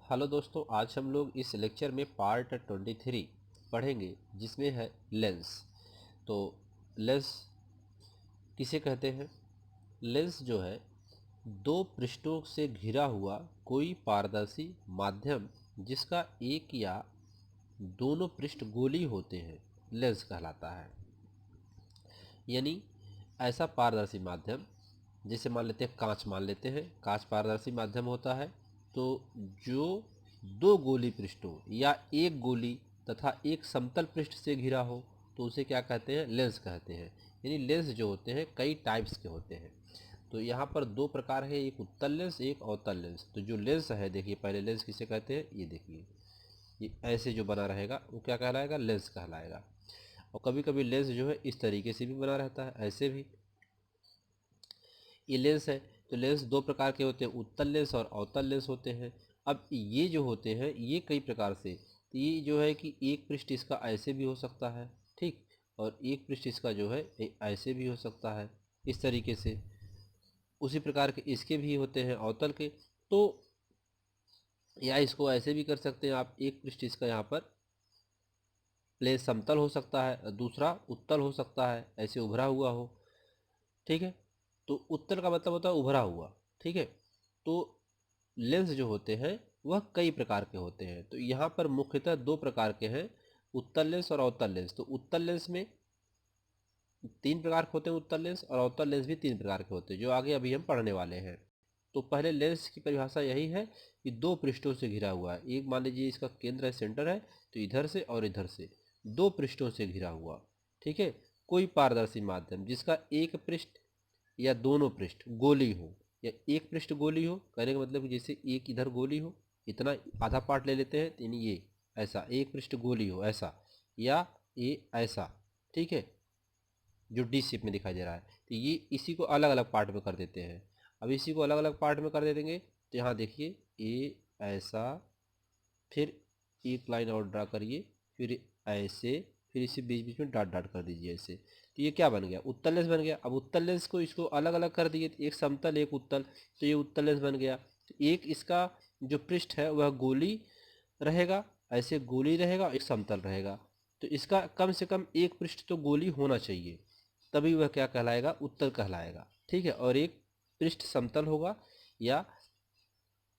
Hello दोस्तों, आज हम लोग इस लेक्चर में पार्ट 23 पढ़ेंगे जिसमें है लेंस। तो लेंस किसे कहते हैं? लेंस जो है दो पृष्ठों से घिरा हुआ कोई पारदर्शी माध्यम जिसका एक या दोनों पृष्ठ गोली होते हैं लेंस कहलाता है। यानी ऐसा पारदर्शी माध्यम, जैसे मान लेते हैं कांच, मान लेते हैं कांच पारदर्शी माध्यम होता है। तो जो दो गोली पृष्ठों या एक गोली तथा एक समतल पृष्ठ से घिरा हो तो उसे क्या कहते हैं? लेंस कहते हैं। यानी लेंस जो होते हैं कई टाइप्स के होते हैं। तो यहाँ पर दो प्रकार है, एक उत्तल लेंस, एक अवतल लेंस। तो जो लेंस है, देखिए पहले लेंस किसे कहते हैं, ये देखिए, ये ऐसे जो बना रहेगा वो क्या कहलाएगा? लेंस कहलाएगा। और कभी कभी लेंस जो है इस तरीके से भी बना रहता है, ऐसे भी। ये लेंस है। तो लेंस दो प्रकार के होते हैं, उत्तल लेंस और अवतल लेंस होते हैं। अब ये जो होते हैं ये कई प्रकार से, तो ये जो है कि एक पृष्ठ इसका ऐसे भी हो सकता है, ठीक, और एक पृष्ठ इसका जो है ऐसे भी हो सकता है, इस तरीके से। उसी प्रकार के इसके भी होते हैं अवतल के। तो या इसको ऐसे भी कर सकते हैं आप, एक पृष्ठ इसका यहाँ पर प्लेन समतल हो सकता है, दूसरा उत्तल हो सकता है, ऐसे उभरा हुआ हो, ठीक है। तो उत्तल का मतलब होता है उभरा हुआ, ठीक है। तो लेंस जो होते हैं वह कई प्रकार के होते हैं। तो यहाँ पर मुख्यतः दो प्रकार के हैं, उत्तल लेंस और अवतल लेंस। तो उत्तल लेंस में तीन प्रकार के होते हैं, उत्तल लेंस, और अवतल लेंस भी तीन प्रकार के होते हैं, जो आगे अभी हम पढ़ने वाले हैं। तो पहले लेंस की परिभाषा यही है कि दो पृष्ठों से घिरा हुआ है। एक मान लीजिए इसका केंद्र है, सेंटर है, तो इधर से और इधर से दो पृष्ठों से घिरा हुआ, ठीक है। कोई पारदर्शी माध्यम जिसका एक पृष्ठ या दोनों पृष्ठ गोली हो, या एक पृष्ठ गोली हो, कहने का मतलब कि जैसे एक इधर गोली हो, इतना आधा पार्ट ले लेते हैं, यानी ये ऐसा एक पृष्ठ गोली हो ऐसा, या ये ऐसा, ठीक है, जो डी शेप में दिखाई दे रहा है। तो ये इसी को अलग अलग पार्ट में कर देते हैं। अब इसी को अलग अलग पार्ट में कर दे देंगे तो यहाँ देखिए ये ऐसा, फिर एक लाइन और ड्रा करिए, फिर ऐसे, फिर इसी बीच बीच में डॉट डॉट कर दीजिए ऐसे। तो ये क्या बन गया? उत्तल लेंस बन गया। अब उत्तल लेंस को इसको अलग अलग कर दिए, एक समतल एक उत्तल, तो ये उत्तल लेंस बन गया। तो एक इसका जो पृष्ठ है वह गोली रहेगा, ऐसे गोली रहेगा, एक समतल रहेगा। तो इसका कम से कम एक पृष्ठ तो गोली होना चाहिए, तभी वह क्या कहलाएगा? उत्तल कहलाएगा, ठीक है। और एक पृष्ठ समतल होगा या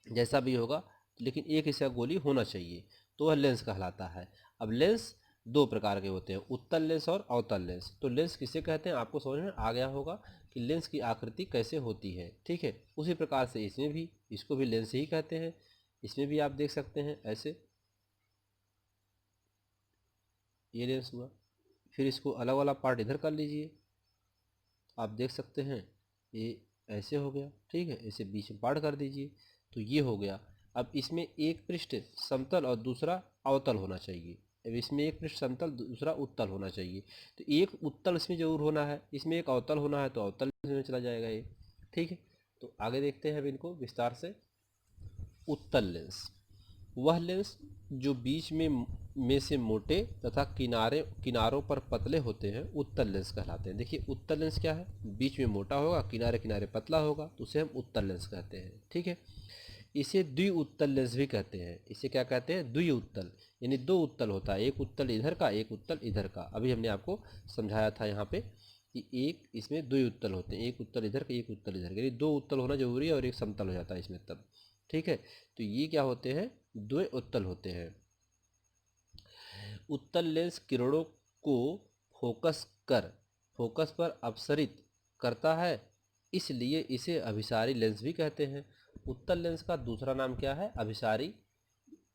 जैसा भी होगा, लेकिन एक हिस्सा गोली होना चाहिए, तो वह लेंस कहलाता है। अब लेंस दो प्रकार के होते हैं, उत्तल लेंस और अवतल लेंस। तो लेंस किसे कहते हैं आपको समझ में आ गया होगा कि लेंस की आकृति कैसे होती है, ठीक है। उसी प्रकार से इसमें भी, इसको भी लेंस ही कहते हैं। इसमें भी आप देख सकते हैं ऐसे, ये लेंस हुआ। फिर इसको अलग वाला पार्ट इधर कर लीजिए, आप देख सकते हैं ये ऐसे हो गया, ठीक है। इसे बीच में पार्ट कर दीजिए, तो ये हो गया। अब इसमें एक पृष्ठ समतल और दूसरा अवतल होना चाहिए। अब इसमें एक पृष्ठ समतल, दूसरा उत्तल होना चाहिए। तो एक उत्तल इसमें जरूर होना है, इसमें एक अवतल होना है, तो अवतल में चला जाएगा ये, ठीक है। तो आगे देखते हैं अब इनको विस्तार से। उत्तल लेंस वह लेंस जो बीच में से मोटे तथा किनारों पर पतले होते हैं, उत्तल लेंस कहलाते हैं। देखिए उत्तल लेंस क्या है, बीच में मोटा होगा, किनारे किनारे पतला होगा, तो उसे हम उत्तल लेंस कहते हैं, ठीक है। इसे द्विउत्तल लेंस भी कहते हैं। इसे क्या कहते हैं? द्विउत्तल, यानी दो उत्तल होता है, एक उत्तल इधर का, एक उत्तल इधर का। अभी हमने आपको समझाया था यहाँ पे कि एक इसमें द्विउत्तल होते हैं, एक उत्तल इधर का, एक उत्तल इधर का, यानी दो उत्तल होना जरूरी है और एक समतल हो जाता है इसमें तब, ठीक है। तो ये क्या होते हैं? द्वि उत्तल होते हैं। उत्तल लेंस किरणों को फोकस कर फोकस पर अपसरित करता है, इसलिए इसे अभिसारी लेंस भी कहते हैं। उत्तल लेंस का दूसरा नाम क्या है? अभिसारी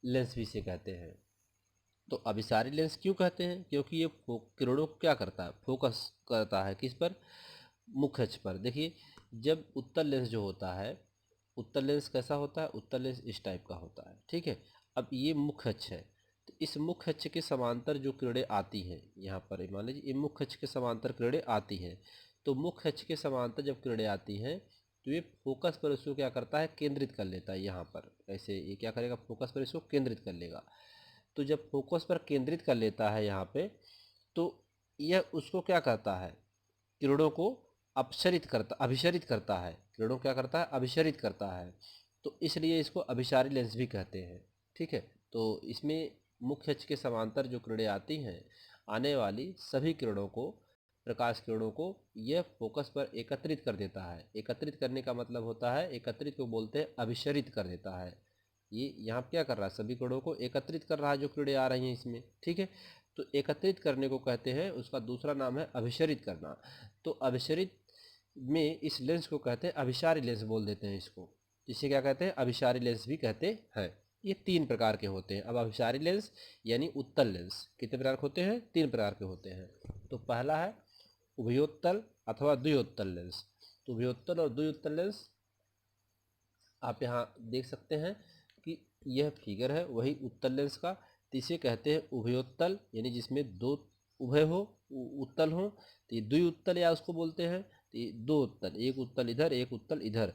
लेंस भी इसे कहते हैं। तो अभिसारी लेंस क्यों कहते हैं? क्योंकि ये किरणों को क्या करता है? फोकस करता है किस पर? मुख्य अक्ष पर। देखिए जब उत्तल लेंस जो होता है, उत्तल लेंस कैसा होता है? उत्तल लेंस इस टाइप का होता है, ठीक है। अब ये मुख्य अक्ष है, तो इस मुख्य अक्ष के समांतर जो किरणें आती हैं, यहाँ पर मान लीजिए ये मुख्य अक्ष के समांतर किरणें आती हैं। तो मुख्य अक्ष के समांतर जब किरणें आती हैं तो ये फोकस पर इसको क्या करता है? केंद्रित कर लेता है। यहाँ पर ऐसे ये क्या करेगा? फोकस पर इसको केंद्रित कर लेगा। तो जब फोकस पर केंद्रित कर लेता है यहाँ पे, तो यह उसको क्या करता है? किरणों को अपसरित करता, अभिसरित करता है। किरणों क्या करता है? अभिसरित करता है। तो इसलिए इसको अभिसारी लेंस भी कहते हैं। ठीक है, तो इसमें मुख्य अक्ष के समांतर जो किरणें आती हैं, आने वाली सभी किरणों को, प्रकाश किरणों को यह फोकस पर एकत्रित कर देता है। एकत्रित करने का मतलब होता है, एकत्रित को बोलते हैं अभिसरित कर देता है। ये यहाँ क्या कर रहा है, सभी किरणों को एकत्रित कर रहा है जो किरणें आ रही हैं इसमें। ठीक है, तो एकत्रित करने को कहते हैं, उसका दूसरा नाम है अभिसरित करना। तो अभिसरित में इस लेंस को कहते हैं अभिसारी लेंस बोल देते हैं इसको। जिसे क्या कहते हैं, अभिसारी लेंस भी कहते हैं। ये 3 प्रकार के होते हैं। अब अभिसारी लेंस यानी उत्तल लेंस कितने प्रकार के होते हैं, 3 प्रकार के होते हैं। तो पहला है उभयोत्तल अथवा द्वियोत्तल लेंस। तो उभयोत्तल और द्वियोत्तल लेंस आप यहाँ देख सकते हैं कि यह फिगर है वही उत्तल लेंस का। तो इसे कहते हैं उभयोत्तल, यानी जिसमें 2 उभय हो, उत्तल हो। तो ये द्विउत्तल या उसको बोलते हैं। तो ये 2 उत्तल, एक उत्तल इधर एक उत्तल इधर,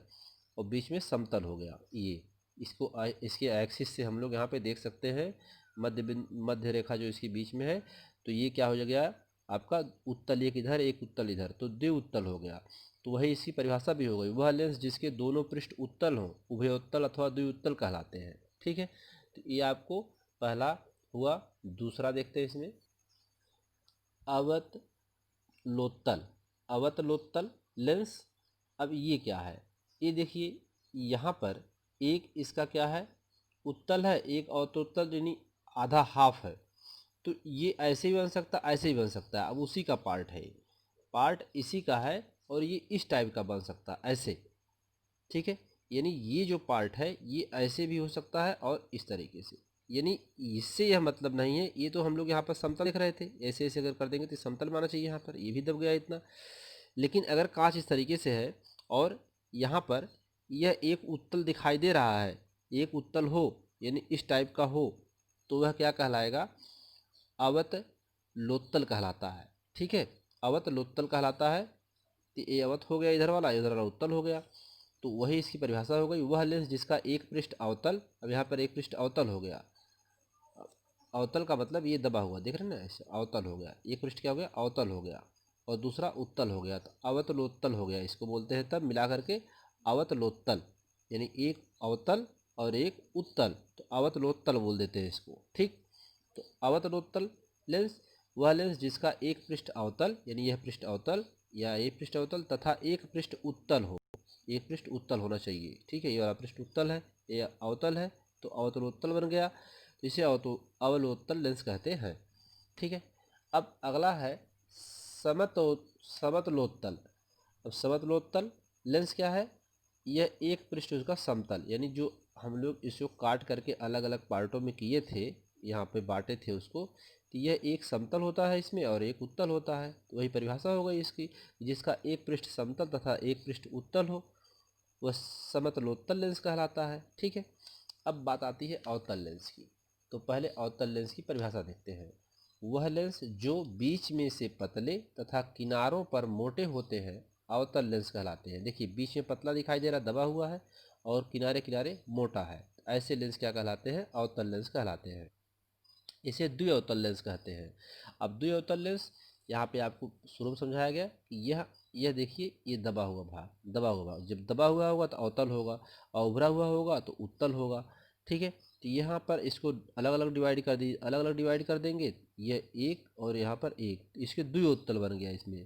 और बीच में समतल हो गया। ये इसको इसके एक्सिस से हम लोग यहाँ पे देख सकते हैं, मध्य रेखा जो इसके बीच में है। तो ये क्या हो गया आपका, उत्तल एक इधर एक उत्तल इधर, तो द्विउत्तल हो गया। तो वही इसकी परिभाषा भी हो गई, वह लेंस जिसके दोनों पृष्ठ उत्तल हों उभयोत्तल अथवा द्विउत्तल कहलाते हैं। ठीक है, तो ये आपको पहला हुआ। दूसरा देखते हैं इसमें, अवतलोत्तल। अवतलोत्तल लेंस। अब ये क्या है, ये देखिए यहाँ पर एक इसका क्या है, उत्तल है, एक अवतलोत्तल यानी आधा हाफ है। तो ये ऐसे ही बन सकता है, ऐसे ही बन सकता है। अब उसी का पार्ट है, पार्ट इसी का है, और ये इस टाइप का बन सकता है ऐसे। ठीक है, यानी ये जो पार्ट है ये ऐसे भी हो सकता है और इस तरीके से। यानी इससे यह मतलब नहीं है, ये तो हम लोग यहाँ पर समतल देख रहे थे, ऐसे ऐसे अगर कर देंगे तो समतल माना चाहिए। यहाँ पर ये भी दब गया इतना। लेकिन अगर कांच इस तरीके से है और यहाँ पर यह एक उत्तल दिखाई दे रहा है, एक उत्तल हो यानी इस टाइप का हो, तो वह क्या कहलाएगा, अवतलोत्तल कहलाता है। ठीक है, अवतलोत्तल कहलाता है। तो ये अवत हो गया इधर वाला, इधर वाला उत्तल हो गया। तो वही इसकी परिभाषा हो गई, वह लेंस जिसका एक पृष्ठ अवतल, अब यहाँ पर एक पृष्ठ अवतल हो गया। अवतल का मतलब ये दबा हुआ, देख रहे हैं ना, ऐसे अवतल हो गया। एक पृष्ठ क्या हो गया, अवतल हो गया, और दूसरा उत्तल हो गया, तो अवतलोत्तल हो गया। इसको बोलते हैं तब मिला करके अवतलोत्तल, यानी एक अवतल और एक उत्तल, तो अवतलोत्तल बोल देते हैं इसको। ठीक, तो अवतलोत्तल लेंस वह लेंस जिसका एक पृष्ठ अवतल, यानी यह पृष्ठ अवतल या एक पृष्ठ अवतल तथा एक पृष्ठ उत्तल हो। एक पृष्ठ उत्तल होना चाहिए। ठीक है, ये वाला पृष्ठ उत्तल है, ये अवतल है, तो अवतलोत्तल बन गया। तो इसे अवलोत्तल लेंस कहते हैं। ठीक है, अब अगला है समतलोत्तल। अब समतलोत्तल लेंस क्या है, यह एक पृष्ठ उसका समतल, यानी जो हम लोग इसको काट करके अलग अलग पार्टों में किए थे, यहाँ पे बांटे थे उसको, तो यह एक समतल होता है इसमें और एक उत्तल होता है। तो वही परिभाषा हो गई इसकी, जिसका एक पृष्ठ समतल तथा एक पृष्ठ उत्तल हो, वह समतलोत्तल लेंस कहलाता है। ठीक है, अब बात आती है अवतल लेंस की। तो पहले अवतल लेंस की परिभाषा देखते हैं। वह लेंस जो बीच में से पतले तथा किनारों पर मोटे होते हैं अवतल लेंस कहलाते हैं। देखिए बीच में पतला दिखाई दे रहा, दबा हुआ है, और किनारे किनारे मोटा है, ऐसे लेंस क्या कहलाते हैं, अवतल लेंस कहलाते हैं। इसे द्विअवतल लेंस कहते हैं। अब द्विअवतल लेंस यहाँ पे आपको शुरू में समझाया गया कि यह देखिए, ये दबा हुआ भाग, दबा हुआ भाग जब दबा हुआ होगा तो अवतल होगा, और उभरा हुआ होगा तो उत्तल होगा। ठीक है, तो यहाँ पर इसको अलग अलग डिवाइड कर दी, अलग अलग डिवाइड कर देंगे, यह एक और यहाँ पर एक, तो इसके द्विअवतल बन गया इसमें।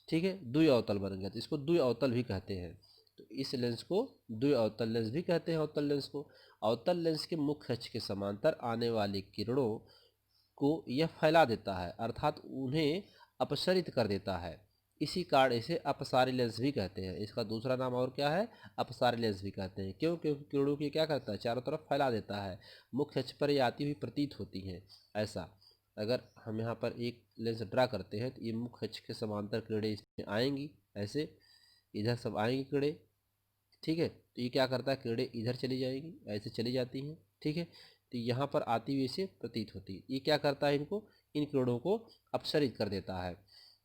ठीक है, द्विअवतल बन गया, तो इसको द्विअवतल भी कहते हैं। तो इस लेंस को द्विअवतल लेंस भी कहते हैं, अवतल लेंस को। अवतल लेंस के मुख्य अक्ष के समांतर आने वाली किरणों को यह फैला देता है, अर्थात उन्हें अपसरित कर देता है। इसी कारण इसे अपसारी लेंस भी कहते हैं। इसका दूसरा नाम और क्या है, अपसारी लेंस भी कहते हैं। क्यों, क्योंकि किरणों की क्या करता है, चारों तरफ फैला देता है, मुख्य अक्ष पर ये आती हुई प्रतीत होती हैं। ऐसा अगर हम यहाँ पर एक लेंस ड्रा करते हैं तो ये मुख्य अक्ष के समांतर किरणें इसमें आएंगी, ऐसे इधर सब आएंगी किरणें। ठीक है, तो ये क्या करता है, किरणें इधर चली जाएंगी, ऐसे चली जाती हैं। ठीक है, तो यहाँ पर आती हुई इसे प्रतीत होती है। ये क्या करता है, इनको, इन किरणों को अपसरित कर देता है।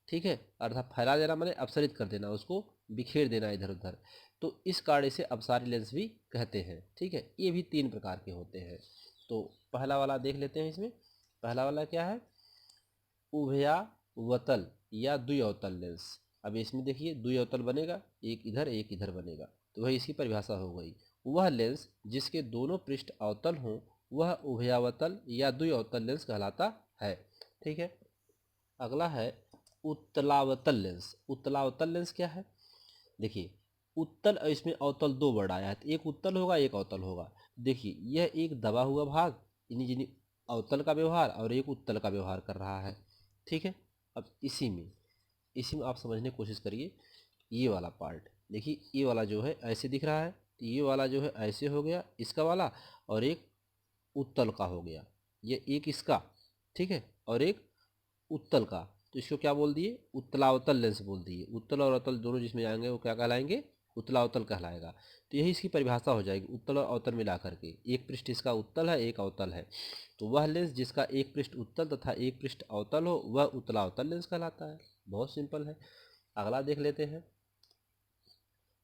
ठीक है, अर्थात फैला देना माने अपसरित कर देना, उसको बिखेर देना इधर उधर। तो इस कारण इसे अपसारी लेंस भी कहते हैं। ठीक है, ये भी 3 प्रकार के होते हैं। तो पहला वाला देख लेते हैं। इसमें पहला वाला क्या है, उभयावतल या द्विअवतल लेंस। अब इसमें देखिए द्विअवतल बनेगा, एक इधर बनेगा, तो वही इसकी परिभाषा हो गई। वह लेंस जिसके दोनों पृष्ठ अवतल हों वह उभयावतल या द्विअवतल लेंस कहलाता है। ठीक है। अगला है उत्तलावतल लेंस। उत्तलावतल लेंस क्या है? देखिए, उत्तल और इसमें अवतल दो वर्ड आया है, तो एक उत्तल होगा एक अवतल होगा। देखिए, यह एक दबा हुआ भाग यानी जिन्हें अवतल का व्यवहार और एक उत्तल का व्यवहार कर रहा है। ठीक है। अब इसी में आप समझने की कोशिश करिए। ये वाला पार्ट देखिए, ये वाला जो है ऐसे दिख रहा है, तो ये वाला जो है ऐसे हो गया इसका वाला, और एक उत्तल का हो गया, ये एक इसका, ठीक है, और एक उत्तल का। तो इसको क्या बोल दिए? उत्तलावतल लेंस बोल दिए। उत्तल और अवतल दोनों जिसमें आएंगे वो क्या कहलाएंगे? उत्तलावतल कहलाएगा। तो यही इसकी परिभाषा हो जाएगी, उत्तल और अवतल मिला करके। एक पृष्ठ इसका उत्तल है एक अवतल है, तो वह लेंस जिसका एक पृष्ठ उत्तल तथा एक पृष्ठ अवतल हो वह उत्तलावतल लेंस कहलाता है। बहुत सिंपल है। अगला देख लेते हैं,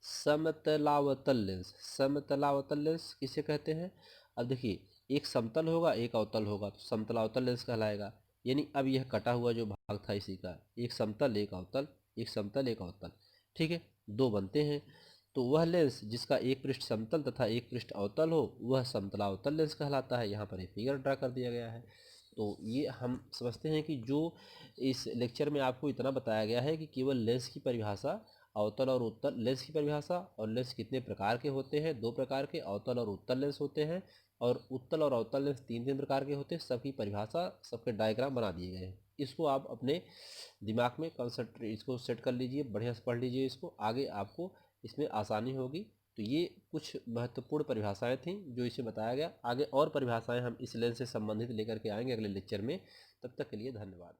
समतलावतल लेंस। समतलावतल लेंस किसे कहते हैं? अब देखिए, एक समतल होगा एक अवतल होगा तो समतलावतल लेंस कहलाएगा। यानी अब यह कटा हुआ जो भाग था इसी का, एक समतल एक अवतल, एक समतल एक अवतल, ठीक है, दो बनते हैं। तो वह लेंस जिसका एक पृष्ठ समतल तथा एक पृष्ठ अवतल हो वह समतलावतल लेंस कहलाता है। यहाँ पर एक फिगर ड्रा कर दिया गया है। तो ये हम समझते हैं कि जो इस लेक्चर में आपको इतना बताया गया है कि केवल लेंस की परिभाषा, अवतल और उत्तल लेंस की परिभाषा, और लेंस कितने प्रकार के होते हैं, दो प्रकार के अवतल और उत्तल लेंस होते हैं, और उत्तल और अवतल लेंस तीन तीन प्रकार के होते हैं। सबकी परिभाषा, सबके डायग्राम बना दिए गए हैं। इसको आप अपने दिमाग में कंसंट्रेट, इसको सेट कर लीजिए, बढ़िया से पढ़ लीजिए इसको, आगे आपको इसमें आसानी होगी। तो ये कुछ महत्वपूर्ण परिभाषाएं थीं जो इसे बताया गया। आगे और परिभाषाएं हम इस लेंस से संबंधित लेकर के आएंगे अगले लेक्चर में। तब तक के लिए धन्यवाद।